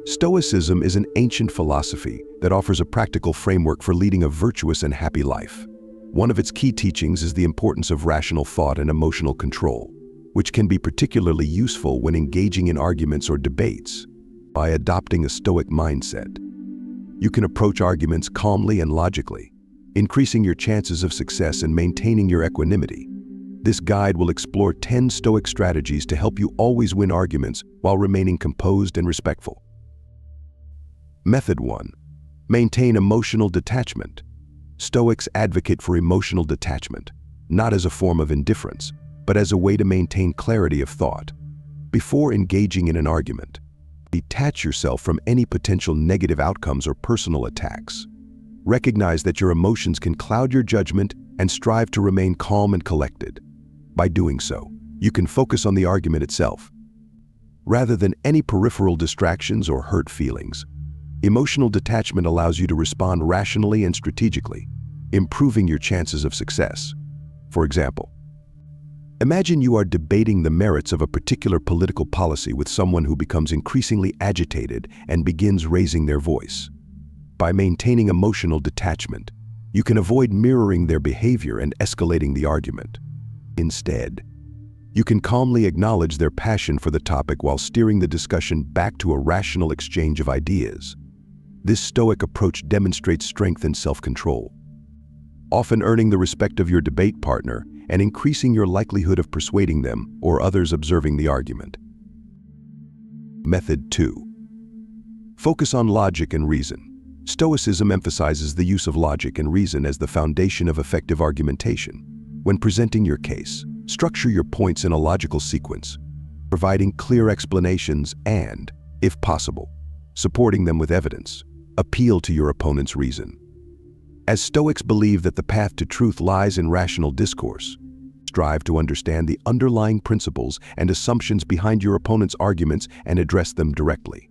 Stoicism is an ancient philosophy that offers a practical framework for leading a virtuous and happy life. One of its key teachings is the importance of rational thought and emotional control, which can be particularly useful when engaging in arguments or debates. By adopting a Stoic mindset, you can approach arguments calmly and logically, increasing your chances of success and maintaining your equanimity. This guide will explore 10 Stoic strategies to help you always win arguments while remaining composed and respectful. Method 1. Maintain emotional detachment. Stoics advocate for emotional detachment, not as a form of indifference, but as a way to maintain clarity of thought. Before engaging in an argument, detach yourself from any potential negative outcomes or personal attacks. Recognize that your emotions can cloud your judgment and strive to remain calm and collected. By doing so, you can focus on the argument itself, rather than any peripheral distractions or hurt feelings. Emotional detachment allows you to respond rationally and strategically, improving your chances of success. For example, imagine you are debating the merits of a particular political policy with someone who becomes increasingly agitated and begins raising their voice. By maintaining emotional detachment, you can avoid mirroring their behavior and escalating the argument. Instead, you can calmly acknowledge their passion for the topic while steering the discussion back to a rational exchange of ideas. This Stoic approach demonstrates strength and self-control, often earning the respect of your debate partner and increasing your likelihood of persuading them or others observing the argument. Method 2. Focus on logic and reason. Stoicism emphasizes the use of logic and reason as the foundation of effective argumentation. When presenting your case, structure your points in a logical sequence, providing clear explanations and, if possible, supporting them with evidence. Appeal to your opponent's reason. As Stoics believe that the path to truth lies in rational discourse, strive to understand the underlying principles and assumptions behind your opponent's arguments and address them directly.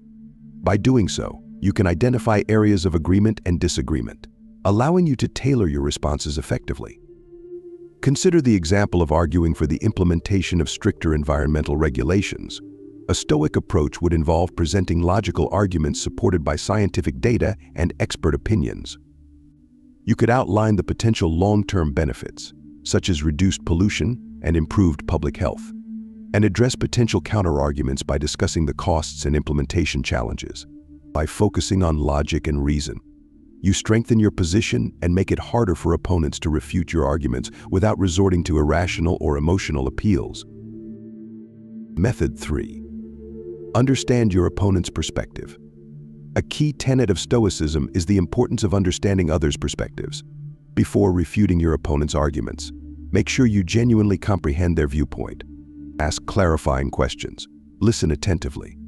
By doing so, you can identify areas of agreement and disagreement, allowing you to tailor your responses effectively. Consider the example of arguing for the implementation of stricter environmental regulations. A Stoic approach would involve presenting logical arguments supported by scientific data and expert opinions. You could outline the potential long-term benefits, such as reduced pollution and improved public health, and address potential counterarguments by discussing the costs and implementation challenges. By focusing on logic and reason, you strengthen your position and make it harder for opponents to refute your arguments without resorting to irrational or emotional appeals. Method 3. Understand your opponent's perspective. A key tenet of Stoicism is the importance of understanding others' perspectives. Before refuting your opponent's arguments, make sure you genuinely comprehend their viewpoint. Ask clarifying questions, listen attentively,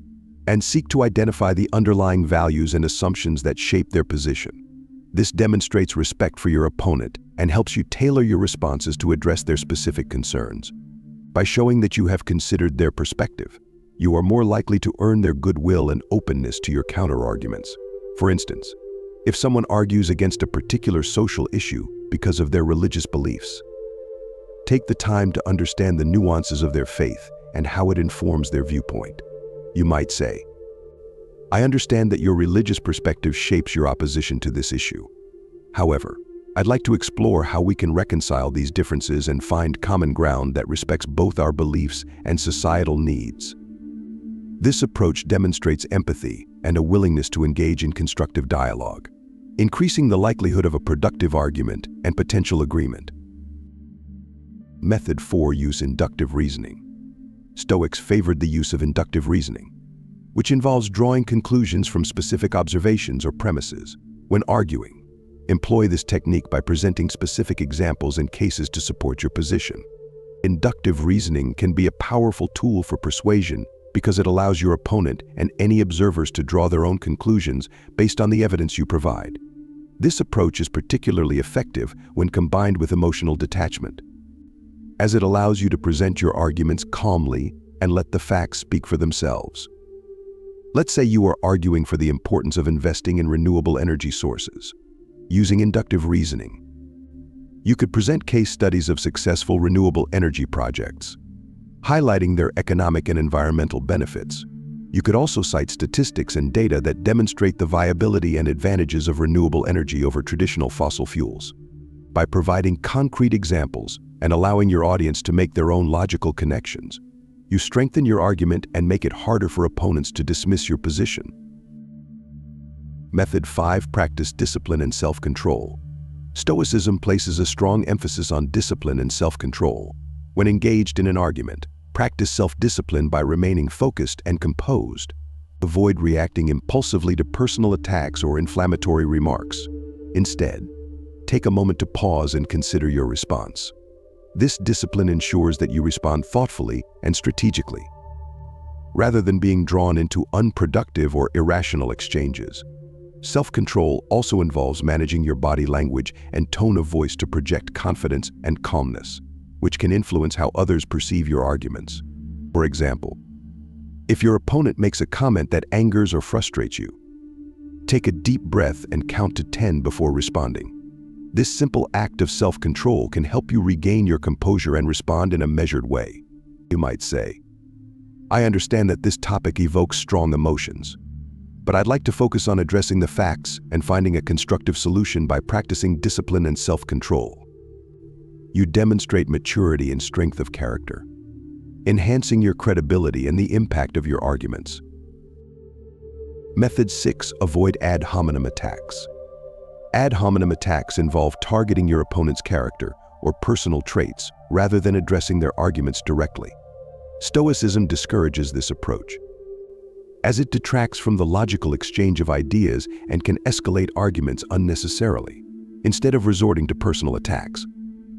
and seek to identify the underlying values and assumptions that shape their position. This demonstrates respect for your opponent and helps you tailor your responses to address their specific concerns. By showing that you have considered their perspective, you are more likely to earn their goodwill and openness to your counterarguments. For instance, if someone argues against a particular social issue because of their religious beliefs, take the time to understand the nuances of their faith and how it informs their viewpoint. You might say, "I understand that your religious perspective shapes your opposition to this issue. However, I'd like to explore how we can reconcile these differences and find common ground that respects both our beliefs and societal needs." This approach demonstrates empathy and a willingness to engage in constructive dialogue, increasing the likelihood of a productive argument and potential agreement. Method 4. Use inductive reasoning. Stoics favored the use of inductive reasoning, which involves drawing conclusions from specific observations or premises. When arguing, employ this technique by presenting specific examples and cases to support your position. Inductive reasoning can be a powerful tool for persuasion because it allows your opponent and any observers to draw their own conclusions based on the evidence you provide. This approach is particularly effective when combined with emotional detachment, as it allows you to present your arguments calmly and let the facts speak for themselves. Let's say you are arguing for the importance of investing in renewable energy sources. Using inductive reasoning, you could present case studies of successful renewable energy projects, highlighting their economic and environmental benefits. You could also cite statistics and data that demonstrate the viability and advantages of renewable energy over traditional fossil fuels. By providing concrete examples and allowing your audience to make their own logical connections, you strengthen your argument and make it harder for opponents to dismiss your position. Method 5. Practice discipline and self-control. Stoicism places a strong emphasis on discipline and self-control. When engaged in an argument, practice self-discipline by remaining focused and composed. Avoid reacting impulsively to personal attacks or inflammatory remarks. Instead, take a moment to pause and consider your response. This discipline ensures that you respond thoughtfully and strategically, rather than being drawn into unproductive or irrational exchanges. Self-control also involves managing your body language and tone of voice to project confidence and calmness, which can influence how others perceive your arguments. For example, if your opponent makes a comment that angers or frustrates you, take a deep breath and count to 10 before responding. This simple act of self-control can help you regain your composure and respond in a measured way. You might say, "I understand that this topic evokes strong emotions, but I'd like to focus on addressing the facts and finding a constructive solution by practicing discipline and self-control." You demonstrate maturity and strength of character, enhancing your credibility and the impact of your arguments. Method 6. Avoid ad hominem attacks. Ad hominem attacks involve targeting your opponent's character or personal traits rather than addressing their arguments directly. Stoicism discourages this approach, as it detracts from the logical exchange of ideas and can escalate arguments unnecessarily. Instead of resorting to personal attacks,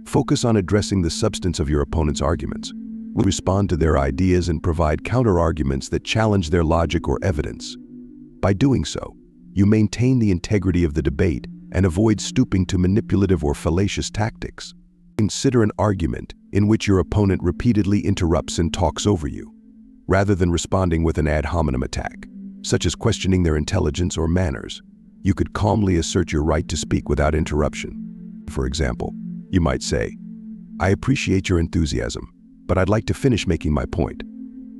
focus on addressing the substance of your opponent's arguments. Respond to their ideas and provide counter-arguments that challenge their logic or evidence. By doing so, you maintain the integrity of the debate and avoid stooping to manipulative or fallacious tactics. Consider an argument in which your opponent repeatedly interrupts and talks over you, rather than responding with an ad hominem attack, such as questioning their intelligence or manners. You could calmly assert your right to speak without interruption. For example, you might say, "I appreciate your enthusiasm, but I'd like to finish making my point.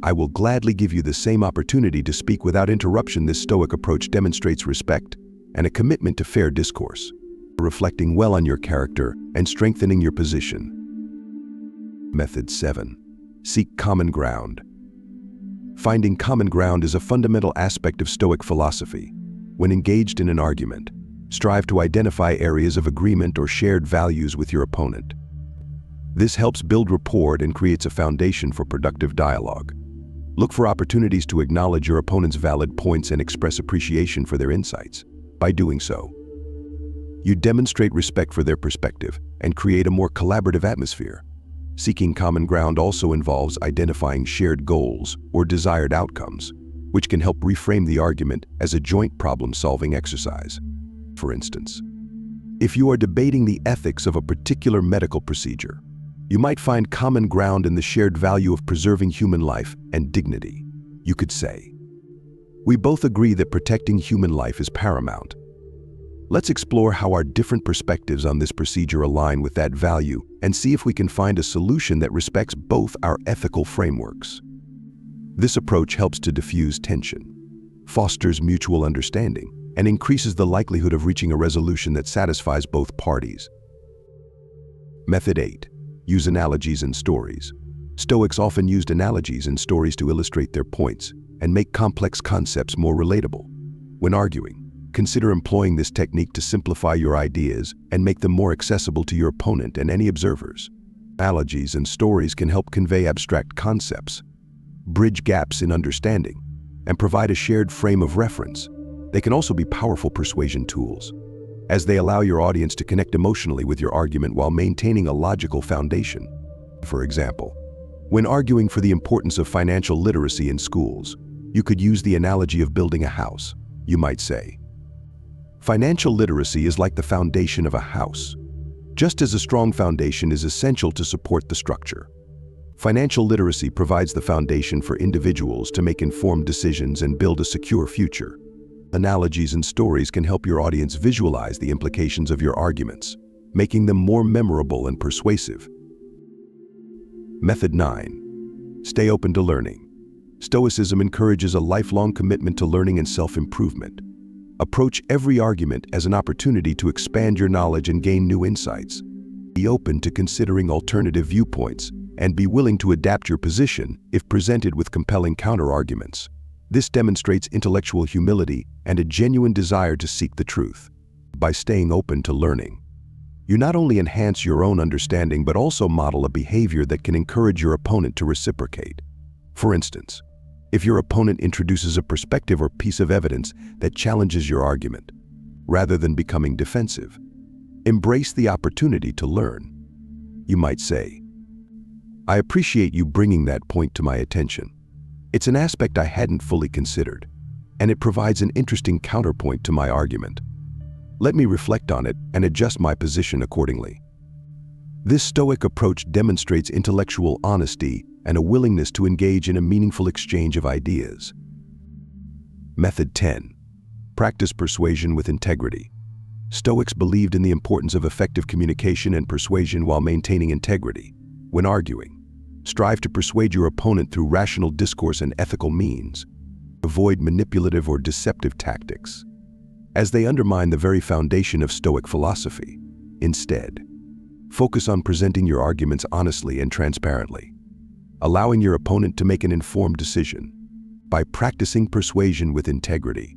I will gladly give you the same opportunity to speak without interruption." This Stoic approach demonstrates respect and a commitment to fair discourse, reflecting well on your character and strengthening your position. Method 7. Seek common ground. Finding common ground is a fundamental aspect of Stoic philosophy. When engaged in an argument, strive to identify areas of agreement or shared values with your opponent. This helps build rapport and creates a foundation for productive dialogue. Look for opportunities to acknowledge your opponent's valid points and express appreciation for their insights. By doing so, you demonstrate respect for their perspective and create a more collaborative atmosphere. Seeking common ground also involves identifying shared goals or desired outcomes, which can help reframe the argument as a joint problem-solving exercise. For instance, if you are debating the ethics of a particular medical procedure, you might find common ground in the shared value of preserving human life and dignity. You could say, "We both agree that protecting human life is paramount. Let's explore how our different perspectives on this procedure align with that value and see if we can find a solution that respects both our ethical frameworks." This approach helps to diffuse tension, fosters mutual understanding, and increases the likelihood of reaching a resolution that satisfies both parties. Method 8. Use analogies and stories. Stoics often used analogies and stories to illustrate their points and make complex concepts more relatable. When arguing, consider employing this technique to simplify your ideas and make them more accessible to your opponent and any observers. Analogies and stories can help convey abstract concepts, bridge gaps in understanding, and provide a shared frame of reference. They can also be powerful persuasion tools, as they allow your audience to connect emotionally with your argument while maintaining a logical foundation. For example, when arguing for the importance of financial literacy in schools, you could use the analogy of building a house. You might say, "Financial literacy is like the foundation of a house. Just as a strong foundation is essential to support the structure, financial literacy provides the foundation for individuals to make informed decisions and build a secure future." Analogies and stories can help your audience visualize the implications of your arguments, making them more memorable and persuasive. Method 9. Stay open to learning. Stoicism encourages a lifelong commitment to learning and self-improvement. Approach every argument as an opportunity to expand your knowledge and gain new insights. Be open to considering alternative viewpoints and be willing to adapt your position if presented with compelling counter-arguments. This demonstrates intellectual humility and a genuine desire to seek the truth. By staying open to learning, you not only enhance your own understanding but also model a behavior that can encourage your opponent to reciprocate. For instance, if your opponent introduces a perspective or piece of evidence that challenges your argument, rather than becoming defensive, embrace the opportunity to learn. You might say, "I appreciate you bringing that point to my attention. It's an aspect I hadn't fully considered, and it provides an interesting counterpoint to my argument. Let me reflect on it and adjust my position accordingly." This Stoic approach demonstrates intellectual honesty and a willingness to engage in a meaningful exchange of ideas. Method 10. Practice persuasion with integrity. Stoics believed in the importance of effective communication and persuasion while maintaining integrity. When arguing, strive to persuade your opponent through rational discourse and ethical means. Avoid manipulative or deceptive tactics, as they undermine the very foundation of Stoic philosophy. Instead, focus on presenting your arguments honestly and transparently, allowing your opponent to make an informed decision. By practicing persuasion with integrity,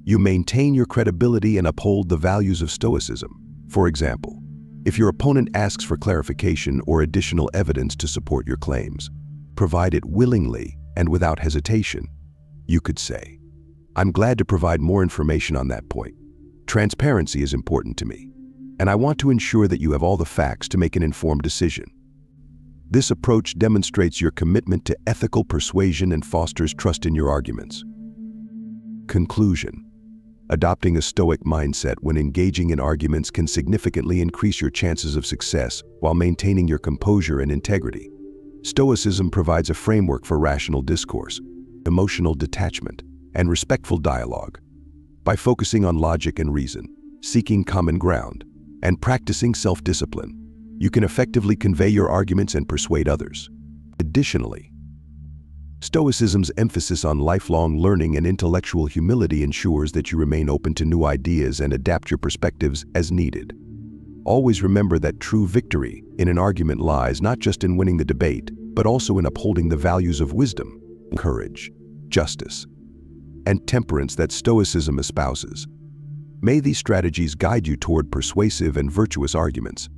you maintain your credibility and uphold the values of Stoicism. For example, if your opponent asks for clarification or additional evidence to support your claims, provide it willingly and without hesitation. You could say, "I'm glad to provide more information on that point. Transparency is important to me, and I want to ensure that you have all the facts to make an informed decision." This approach demonstrates your commitment to ethical persuasion and fosters trust in your arguments. Conclusion. Adopting a Stoic mindset when engaging in arguments can significantly increase your chances of success while maintaining your composure and integrity. Stoicism provides a framework for rational discourse, emotional detachment, and respectful dialogue. By focusing on logic and reason, seeking common ground, and practicing self-discipline, you can effectively convey your arguments and persuade others. Additionally, Stoicism's emphasis on lifelong learning and intellectual humility ensures that you remain open to new ideas and adapt your perspectives as needed. Always remember that true victory in an argument lies not just in winning the debate, but also in upholding the values of wisdom, courage, justice, and temperance that Stoicism espouses. May these strategies guide you toward persuasive and virtuous arguments,